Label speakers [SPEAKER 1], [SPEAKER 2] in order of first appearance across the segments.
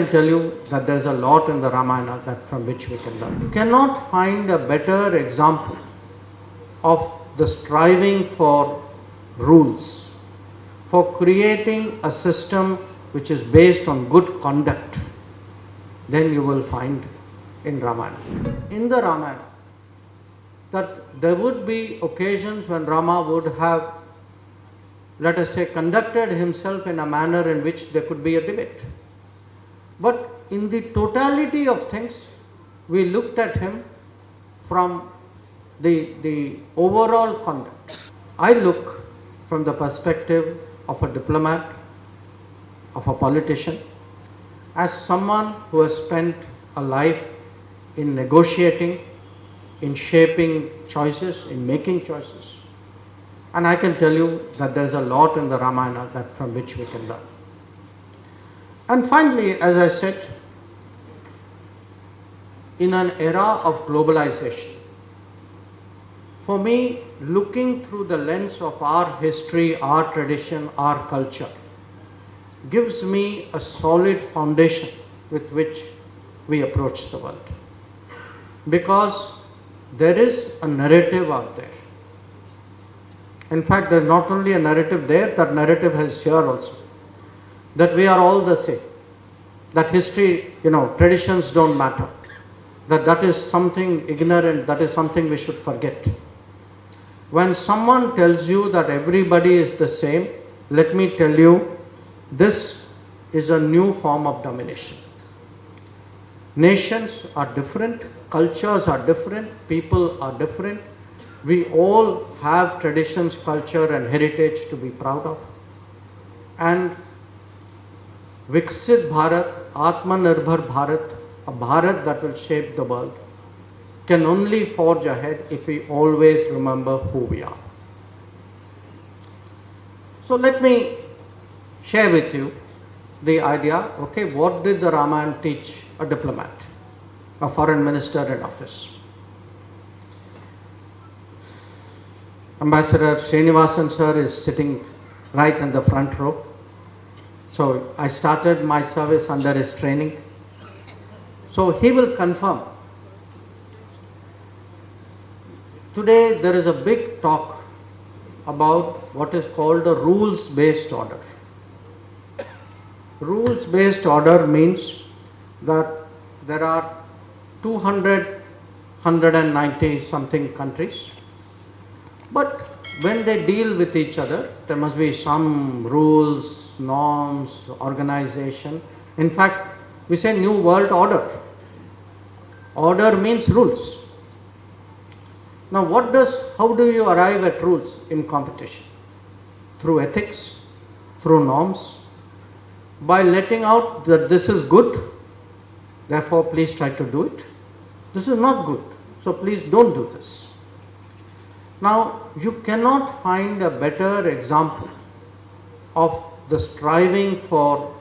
[SPEAKER 1] can tell you that there is a lot in the Ramayana from which we can learn. You cannot find a better example of the striving for rules, for creating a system which is based on good conduct, than you will find in Ramayana. In the Ramayana, that there would be occasions when Rama would have, let us say, conducted himself in a manner in which there could be a debate. But in the totality of things, we looked at him from the overall conduct. I look from the perspective of a diplomat, of a politician, as someone who has spent a life in negotiating, in shaping choices, in making choices. And I can tell you that there is a lot in the Ramayana from which we can learn. And finally, as I said, in an era of globalization, for me, looking through the lens of our history, our tradition, our culture, gives me a solid foundation with which we approach the world. Because there is a narrative out there. In fact, there is not only a narrative there, that narrative is here also. That we are all the same. That history, traditions don't matter. That is something ignorant, that is something we should forget. When someone tells you that everybody is the same, let me tell you, this is a new form of domination. Nations are different, cultures are different, people are different. We all have traditions, culture and heritage to be proud of. And Viksit Bharat, Atmanirbhar Bharat, a Bharat that will shape the world, can only forge ahead if we always remember who we are. So let me share with you the idea, what did the Ramayana teach a diplomat, a foreign minister in office? Ambassador Srinivasan sir is sitting right in the front row. So I started my service under his training. So he will confirm. Today there is a big talk about what is called a rules-based order. Rules-based order means that there are 190 something countries, but when they deal with each other, there must be some rules, norms, organization. In fact, we say New World Order. Order means rules. Now how do you arrive at rules in competition? Through ethics, through norms, by letting out that this is good, therefore please try to do it. This is not good, so please don't do this. Now, you cannot find a better example of the striving for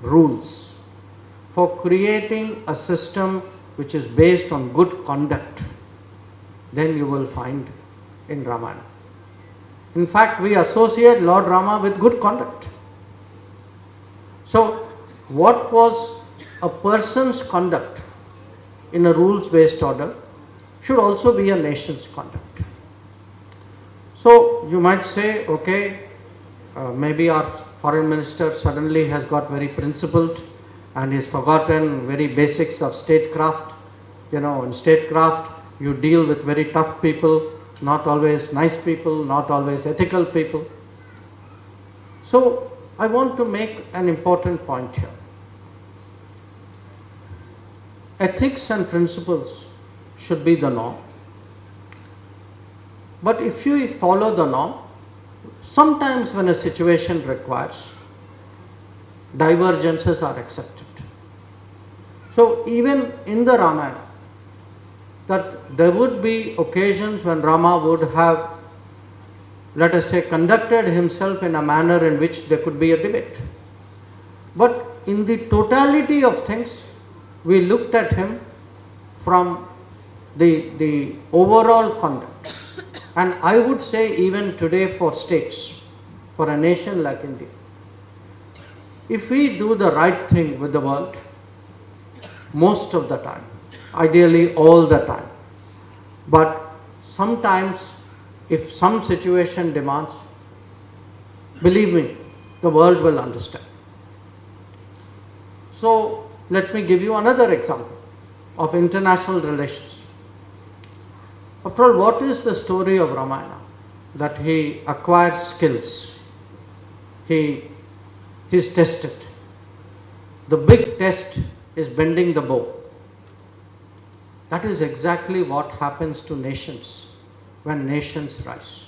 [SPEAKER 1] rules, for creating a system which is based on good conduct, than you will find in Ramayana. In fact, we associate Lord Rama with good conduct. So, what was a person's conduct in a rules-based order should also be a nation's conduct. So, you might say, maybe our foreign minister suddenly has got very principled and he's forgotten very basics of statecraft. In statecraft, you deal with very tough people, not always nice people, not always ethical people. So, I want to make an important point here. Ethics and principles should be the norm. But if you follow the norm, sometimes when a situation requires, divergences are accepted. So even in the Ramayana, that there would be occasions when Rama would have, let us say, conducted himself in a manner in which there could be a debate. But in the totality of things, we looked at him from the overall conduct. And I would say even today for states, for a nation like India, if we do the right thing with the world, most of the time, ideally all the time. But sometimes, if some situation demands, believe me, the world will understand. So, let me give you another example of international relations. After all, what is the story of Ramayana? That he acquires skills. He is tested. The big test is bending the bow. That is exactly what happens to nations when nations rise.